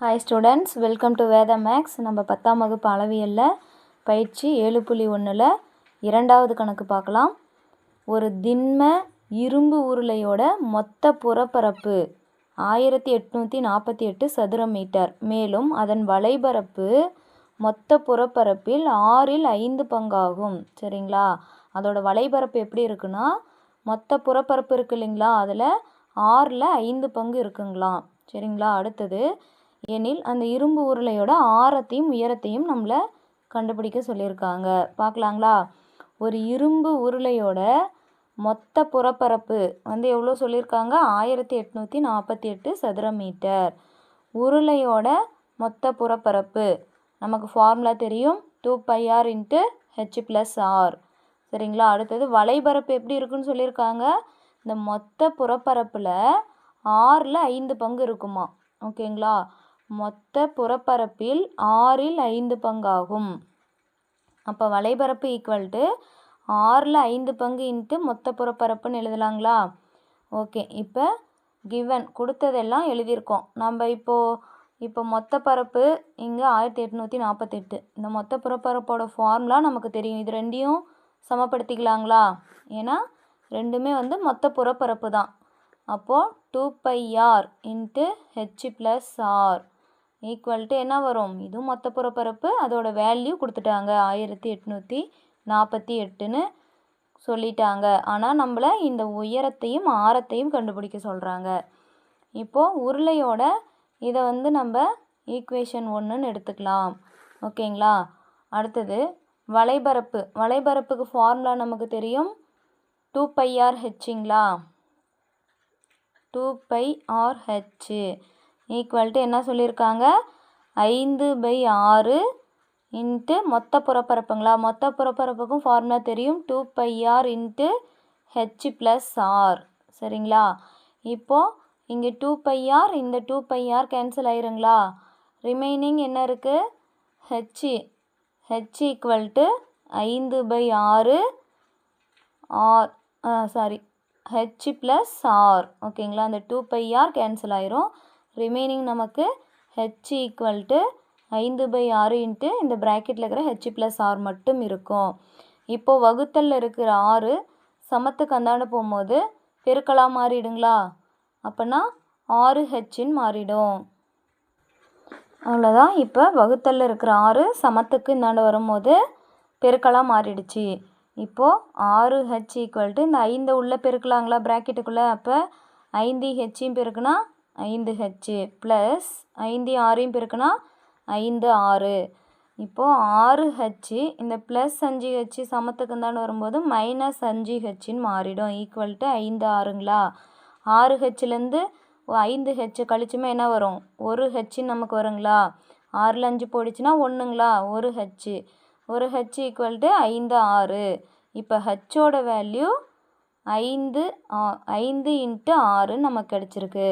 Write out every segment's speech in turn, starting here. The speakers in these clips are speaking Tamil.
Hi students, welcome to Vedha maths. நம்ம 10ஆம் வகுப்பு அளவியலில் பயிற்சி 7.1ல் இரண்டாவது கணக்கு பார்க்கலாம். ஒரு திண்ம இரும்பு உருளையோட மொத்த புறப்பரப்பு 1848 சதுர மீட்டர். மேலும் அதன் வலைபரப்பு மொத்த புறப்பரப்பில் 5 பங்காகும். சரிங்களா? அதோட வலைபரப்பு எப்படி இருக்குன்னா, மொத்த புறப்பரப்பு இருக்கு இல்லைங்களா, அதில் 5 பங்கு இருக்குங்களாம். சரிங்களா? அடுத்தது, எனில் அந்த இரும்பு உருளையோட ஆரத்தையும் உயரத்தையும் நம்மளை கண்டுபிடிக்க சொல்லியிருக்காங்க. பார்க்கலாங்களா? ஒரு இரும்பு உருளையோட மொத்த புறப்பரப்பு எவ்வளோ சொல்லியிருக்காங்க? 1848 சதுர மீட்டர். உருளையோட மொத்த புறப்பரப்பு நமக்கு ஃபார்முலா தெரியும், 2πr × h+r. சரிங்களா? அடுத்தது வலைபரப்பு எப்படி இருக்குன்னு சொல்லியிருக்காங்க. இந்த மொத்த புறப்பரப்பில் 5 பங்கு இருக்குமா. ஓகேங்களா? மொத்த புறப்பரப்பில் 5 பங்காகும். அப்போ வலைபரப்பு ஈக்குவல் டு 5 பங்கு இன்ட்டு மொத்த புறப்பரப்புன்னு எழுதலாங்களா? ஓகே, இப்போ கிவன் கொடுத்ததெல்லாம் எழுதியிருக்கோம். நம்ம இப்போ மொத்த பரப்பு இங்கே 1848. இந்த மொத்த புறப்பரப்போட ஃபார்முலா நமக்கு தெரியும். இது ரெண்டையும் சமப்படுத்திக்கலாங்களா? ஏன்னா ரெண்டுமே மொத்த புறப்பரப்பு தான். அப்போது 2πr × h+r ஈக்குவல் டு என்ன வரும்? இதுவும் மொத்த புறப்பரப்பு, அதோட வேல்யூ கொடுத்துட்டாங்க 1848ன்னு சொல்லிட்டாங்க. ஆனால் நம்மளை இந்த உயரத்தையும் ஆரத்தையும் கண்டுபிடிக்க சொல்கிறாங்க. இப்போது உருளையோட இதை நம்ம ஈக்குவேஷன் 1ன்னு எடுத்துக்கலாம். ஓகேங்களா? அடுத்தது வலைபரப்புக்கு ஃபார்முலா நமக்கு தெரியும், 2πr/hங்களா? 2πr/h ஈக்குவல் டு என்ன சொல்லியிருக்காங்க? 5/6 இன்ட்டு மொத்த புறப்பரப்புங்களா? மொத்த புறப்பரப்புக்கும் ஃபார்முலா தெரியும், 2πr × h+r. சரிங்களா? இப்போது இங்கே 2πr, இந்த 2πr கேன்சல் ஆயிருங்களா? ரிமைனிங் என்ன இருக்குது? h equal to 5/6 h+r. ஓகேங்களா? அந்த 2πr கேன்சல் ஆயிரும். ரிமைனிங் நமக்கு h ஈக்குவல் டு 5/6 இன்ட்டு இந்த ப்ராக்கெட்டில் இருக்கிற h+r மட்டும் இருக்கும். இப்போது வகுத்தலில் இருக்கிற 6 சமத்துக்கு அந்தாண்ட போகும்போது பெருக்கலாக மாறிடுங்களா? அப்போனா 6hன்னு மாறிடும். அவ்வளோதான். இப்போ வகுத்தலில் இருக்கிற 6 சமத்துக்கு இந்தாண்ட வரும்போது பெருக்கலாக மாறிடுச்சு. இப்போது 6h ஈக்குவல் டு இந்த 5 உள்ளே பெருக்கலாங்களா ப்ராக்கெட்டுக்குள்ளே? அப்போ 5h பெருக்குனா 5h ப்ளஸ் 5 பெருக்குனா 5 இப்போது 6h இந்த ப்ளஸ் 5h சமத்துக்கு தான் வரும்போது -5hன்னு மாறிடும். ஈக்குவல் டு 5 6hலேருந்து 5h கழிச்சுமே என்ன வரும்? 1hன்னு நமக்கு வருங்களா? 6ல் 5 போயிடுச்சுன்னா 1ங்களா? 1h ஈக்குவல் டு 5 இப்போ ஹச்சோட வேல்யூ 5 × 6 நமக்கு கிடச்சிருக்கு.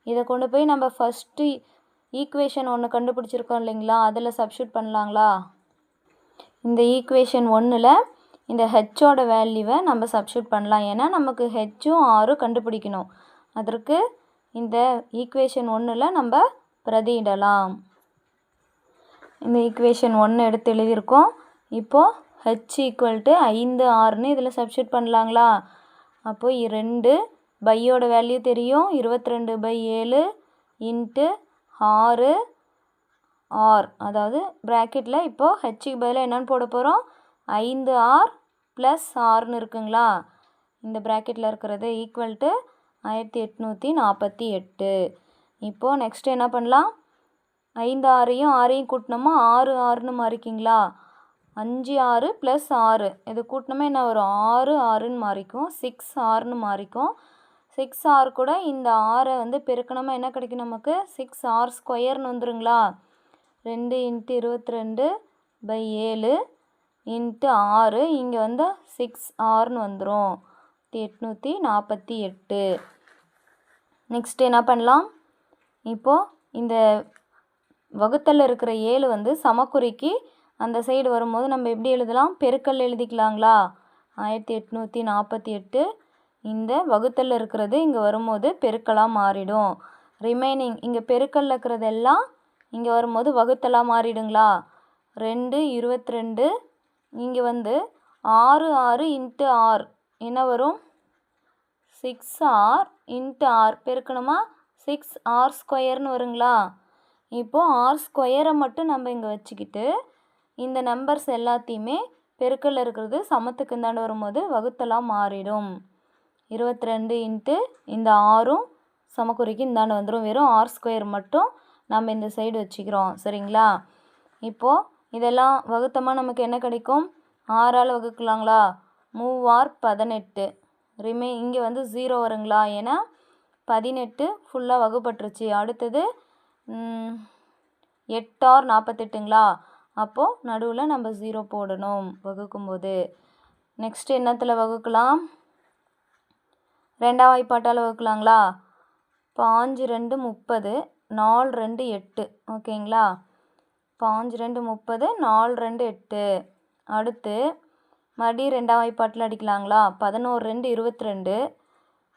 இதை கொண்டு போய் நம்ம ஃபஸ்ட்டு ஈக்குவேஷன் 1 கண்டுபிடிச்சிருக்கோம் இல்லைங்களா, அதில் சப்ஸ்டியூட் பண்ணலாங்களா? இந்த ஈக்குவேஷன் 1ல் இந்த ஹெச்சோட வேல்யூவை நம்ம சப்ஸ்டியூட் பண்ணலாம். ஏன்னா நமக்கு ஹெச்சும் 6 கண்டுபிடிக்கணும். அதற்கு இந்த ஈக்குவேஷன் 1ல் நம்ம பிரதியிடலாம். இந்த ஈக்குவேஷன் 1 எடுத்து எழுதியிருக்கோம். இப்போது h ஈக்குவல் டு 5 இதில் சப்ஸ்டியூட் பண்ணலாங்களா? அப்போது 2 பையோட வேல்யூ தெரியும், 22/7 இன்ட்டு 6 அதாவது ப்ராக்கெட்டில் இப்போது ஹெச்சுக்கு பதிலாக என்னென்னு போட போகிறோம்? 5r + rன்னு இருக்குங்களா? இந்த ப்ராக்கெட்டில் இருக்கிறது ஈக்குவல் டு 1848. இப்போது நெக்ஸ்ட்டு என்ன பண்ணலாம்? 5 6 கூட்டினோமா 6ன்னு மாறிக்கிங்களா? 5r + 6 இது கூட்டினோமா என்ன வரும்? 6ன்னு மாறிக்கும், 6rன்னு மாறிக்கும். 6r கூட இந்த 6 பெருக்கணுமா என்ன கிடைக்கும் நமக்கு? 6r² வந்துருங்களா? 2 × 22/7 இன்ட்டு 6 இங்கே 6rன்னு வந்துடும். 848. நெக்ஸ்ட்டு என்ன பண்ணலாம்? இப்போது இந்த வகுத்தலில் இருக்கிற 7 சமக்குறிக்கு அந்த சைடு வரும்போது நம்ம எப்படி எழுதலாம்? பெருக்கல் எழுதிக்கலாங்களா? 1848 இந்த வகுத்தலில் இருக்கிறது இங்கே வரும்போது பெருக்கலாக மாறிடும். ரிமைனிங் இங்கே பெருக்கல்ல இருக்கிறதெல்லாம் இங்கே வரும்போது வகுத்தலாக மாறிடுங்களா. 2 22. இங்கே வந்து 6 6 இன்ட்டு ஆர் என்ன வரும்? 6r இன்ட்டு ஆர் பெருக்கணுமா 6r² வருங்களா. இப்போது ஆர் ஸ்கொயரை மட்டும் நம்ம இங்கே வச்சுக்கிட்டு இந்த நம்பர்ஸ் எல்லாத்தையுமே பெருக்கல் இருக்கிறது சமத்துக்கு இந்தாண்டு வரும்போது வகுத்தலாக மாறிடும். 22 இன்ட்டு இந்த ஆறும் சமக்குறிக்கு இந்தாண்டு வந்துடும். வெறும் r² மட்டும் நம்ம இந்த சைடு வச்சுக்கிறோம். சரிங்களா. இப்போது இதெல்லாம் வகுத்தமாக நமக்கு என்ன கிடைக்கும்? 6ஆல் வகுக்கலாங்களா. 3r 18. இங்கே வந்து 0 வருங்களா. ஏன்னா 18 ஃபுல்லாக வகுப்பட்டுருச்சு. அடுத்தது 8r 48ங்களா. அப்போது நடுவில் நம்ம 0 போடணும் வகுக்கும்போது. நெக்ஸ்ட்டு என்னத்தில் வகுக்கலாம்? 2ஆம் வாய்ப்பாட்டால் வகுக்கலாங்களா. 5 2 30 4 2 8. ஓகேங்களா. 5 2 30 4 2 8. அடுத்து மறுபடியும் 2ஆம் வாய்ப்பாட்டில் அடிக்கலாங்களா. 11 2 22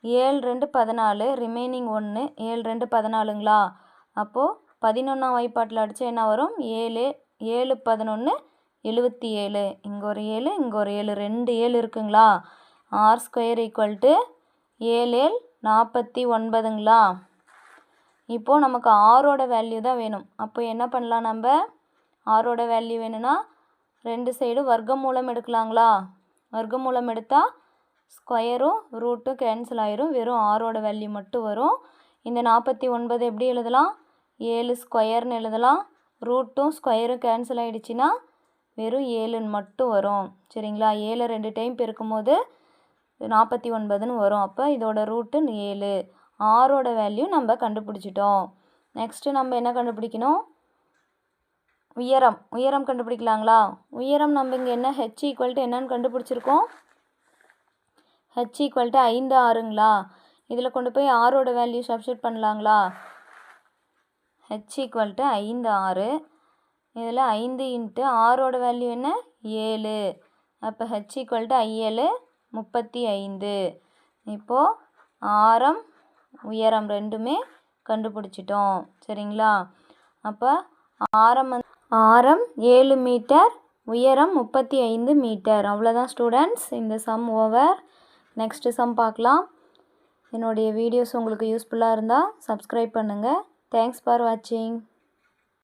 7 2 14 ரிமைனிங் 1 7 2 14ங்களா. அப்போது 11ஆம் வாய்ப்பாட்டில் அடித்தா என்ன வரும்? 7 7 11 77. இங்கே ஒரு 7 இங்கே ஒரு 7 2 7 இருக்குங்களா. r² = 7 7 49ங்களா. இப்போது நமக்கு ஆரோட வேல்யூ தான் வேணும். அப்போ என்ன பண்ணலாம்? நம்ம ஆரோட வேல்யூ வேணும்னா 2 சைடு வர்க்கமூலம் எடுக்கலாங்களா. வர்க்கமூலம் எடுத்தால் ஸ்கொயரும் ரூட்டும் கேன்சல் ஆயிரும். வெறும் ஆரோட வேல்யூ மட்டும் வரும். இந்த 49 எப்படி எழுதலாம்? 7² எழுதலாம். ரூட்டும் ஸ்கொயரும் கேன்சல் ஆகிடுச்சின்னா வெறும் 7ன்னு மட்டும் வரும். சரிங்களா. 7 2 டைம் பெருக்கும்போது 49ன்னு வரும். அப்போ இதோட ரூட்டு 7. ஆரோட வேல்யூ நம்ம கண்டுபிடிச்சிட்டோம். நெக்ஸ்ட்டு நம்ம என்ன கண்டுபிடிக்கணும்? உயரம் கண்டுபிடிக்கலாங்களா. உயரம் நம்ம இங்கே என்ன h = என்னன்னு கண்டுபிடிச்சிருக்கோம்? h = 5 6ங்களா. இதில் கொண்டு போய் ஆரோட வேல்யூ சப்ஸ்டிட் பண்ணலாங்களா. h = 5 6. இதில் 5 இன்ட்டு ஆரோட வேல்யூ என்ன? 7. அப்போ h = 7 35. இப்போது ஆரம் உயரம் ரெண்டுமே கண்டுபிடிச்சிட்டோம். சரிங்களா. அப்போ ஆரம் 7 மீட்டர், உயரம் 35 மீட்டர். அவ்வளோதான் ஸ்டூடெண்ட்ஸ். இந்த சம் ஓவர். நெக்ஸ்ட்டு சம் பார்க்கலாம். என்னுடைய வீடியோஸ் உங்களுக்கு யூஸ்ஃபுல்லாக இருந்தால் சப்ஸ்கிரைப் பண்ணுங்கள். தேங்க்ஸ் ஃபார் வாட்சிங்.